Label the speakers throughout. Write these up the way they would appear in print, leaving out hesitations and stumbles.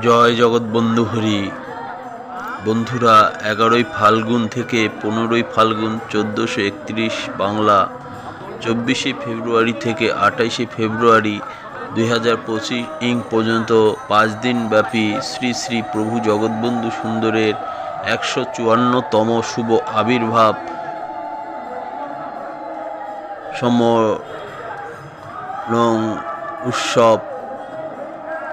Speaker 1: জয় জগৎবন্ধু হরি। বন্ধুরা, 11ই ফাল্গুন থেকে 15ই ফাল্গুন 1431 বাংলা, 24শে ফেব্রুয়ারি থেকে 28শে ফেব্রুয়ারি 2025 পর্যন্ত 5 দিন ব্যাপী শ্রী শ্রী প্রভু জগৎবন্ধু সুন্দরের 154তম শুভ আবির্ভাব সম্মেলন উৎসব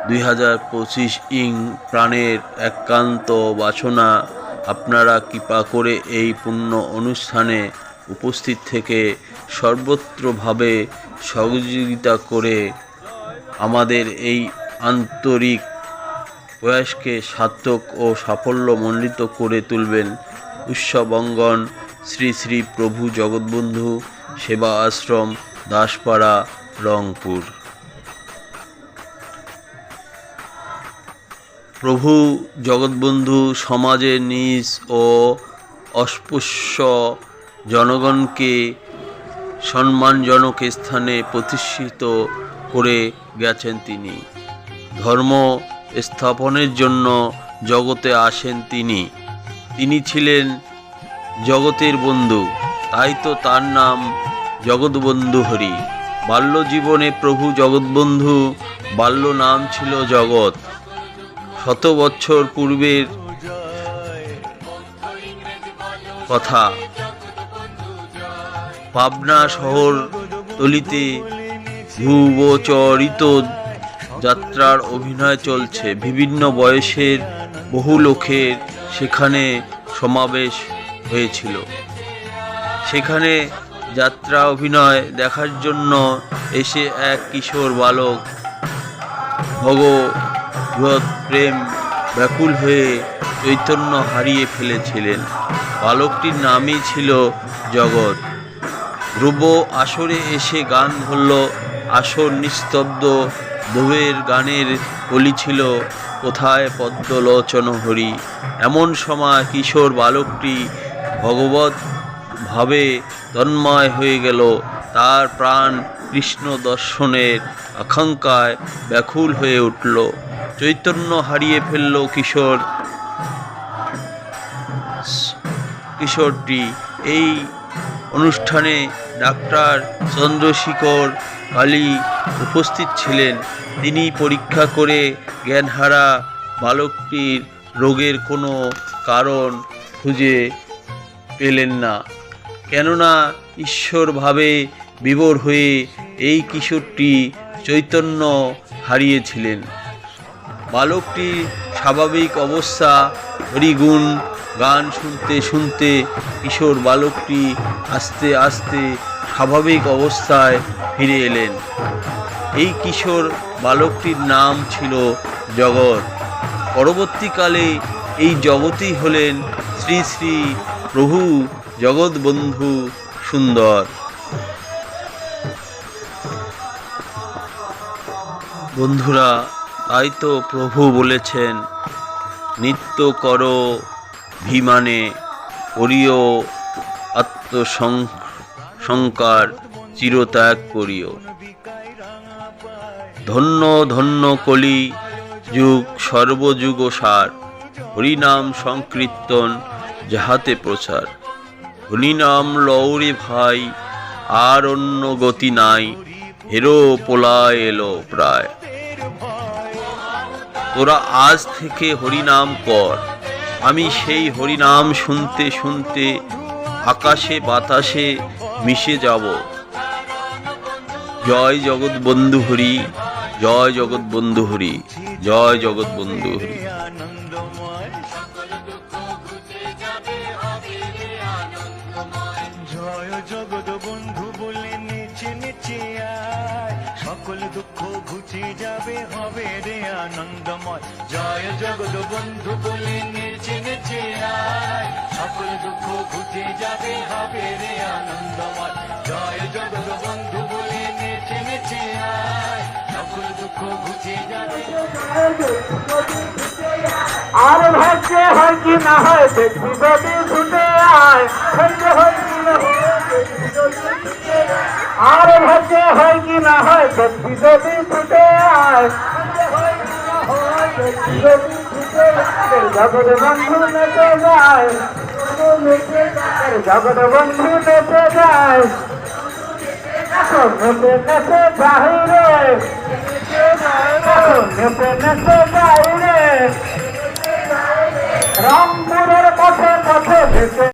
Speaker 1: 2025 প্রাণের একান্ত বাসনা আপনারা কৃপা করে এই পুণ্য অনুষ্ঠানে উপস্থিত থেকে সর্বত্রভাবে সহযোগিতা করে আমাদের এই আন্তরিক প্রয়াসকে সার্থক ও সাফল্যমণ্ডিত করে তুলবেন। উৎসব অঙ্গন শ্রী শ্রী প্রভু জগৎবন্ধু সেবা আশ্রম, দাসপাড়া, রংপুর। প্রভু জগৎবন্ধু সমাজের নিজ ও অস্পৃশ্য জনগণকে সম্মানজনক স্থানে প্রতিষ্ঠিত করে গেছেন। তিনি ধর্ম স্থাপনের জন্য জগতে আসেন। তিনি ছিলেন জগতের বন্ধু, তাই তো তার নাম জগৎবন্ধু হরি। বাল্যজীবনে প্রভু জগৎবন্ধু বাল্য নাম ছিল জগৎ। 100 বছর পূর্বের কথা। পাবনা শহর তলিতে ধ্রুবচরিত যাত্রার অভিনয় চলছে। বিভিন্ন বয়সের বহু লোকের সেখানে সমাবেশ হয়েছিল। সেখানে যাত্রা অভিনয় দেখার জন্য এসে এক কিশোর বালক ভগবৎ প্রেম ব্যাকুল হয়ে চৈতন্য হারিয়ে ফেলেছিলেন। বালকটির নামই ছিল জগৎ। ধ্রুব আসরে এসে গান ধরল। আসর নিস্তব্ধ। ধ্রুবের গানের কলি ছিল, কোথায় পদ্মলোচন হরি। এমন সময় কিশোর বালকটি ভগবৎ ভাবে তন্ময় হয়ে গেল। তার প্রাণ কৃষ্ণ দর্শনের আকাঙ্ক্ষায় ব্যাকুল হয়ে উঠল। চৈতন্য হারিয়ে ফেলল কিশোরটি। এই অনুষ্ঠানে ডাক্তার চন্দ্রশেখর কালী উপস্থিত ছিলেন। তিনি পরীক্ষা করে জ্ঞানহারা বালকটির রোগের কোনো কারণ খুঁজে পেলেন না, কেননা ঈশ্বরভাবে বিভোর হয়ে এই কিশোরটি চৈতন্য হারিয়েছিলেন। বালকটির স্বাভাবিক অবস্থা। হরিগুণ গান শুনতে শুনতে কিশোর বালকটি আস্তে আস্তে স্বাভাবিক অবস্থায় ফিরে এলেন। এই কিশোর বালকটির নাম ছিল জগৎ। পরবর্তীকালে এই জগৎই হলেন শ্রী শ্রী প্রভু জগৎবন্ধু সুন্দর। বন্ধুরা, তাই তো প্রভু বলেছেন, নিত্য করো ভিমানে, করিও আত্মসংকার, চিরত্যাগ করিও। ধন্য ধন্য কলি যুগ, সর্বযুগ সার। হরিনাম সংকীর্তন যাহাতে প্রচার। হরিনাম লৌরে ভাই, আর অন্য গতি নাই। হেরো পোলায় এলো প্রায়। তোরা আজ থেকে হরিনাম কর। আমি সেই হরিনাম শুনতে শুনতে আকাশে বাতাসে মিশে যাব। জয় জগৎবন্ধু হরি, জয় জগৎবন্ধু হরি, জয় জগৎবন্ধু হরি।
Speaker 2: জয় জগৎবন্ধু বলে নেচে নেচে আয়, সকল দুঃখ ঘুচে যাবে, হবে রে আনন্দময়। জয় জগৎবন্ধু বলে নেচে নেচে আয়, সকল দুঃখ ঘুচে যাবে, হবে রে আনন্দময়। জয় জগৎবন্ধু বলে নেচে নেচে আয়, সকল দুঃখ ঘুচে যাবে।
Speaker 3: আর ভাগ্যে হয় কি না হয় দেখবি যদি ছুটে আয়। আর ভাগ্যে হয় কি না হয় দেখবি যদি ছুটে আয়। দেখি যদি ছুটে জগৎ বন্ধু নেচে যায় জগৎ বন্ধু নেচে যায় নেচে নেচে বাহিরে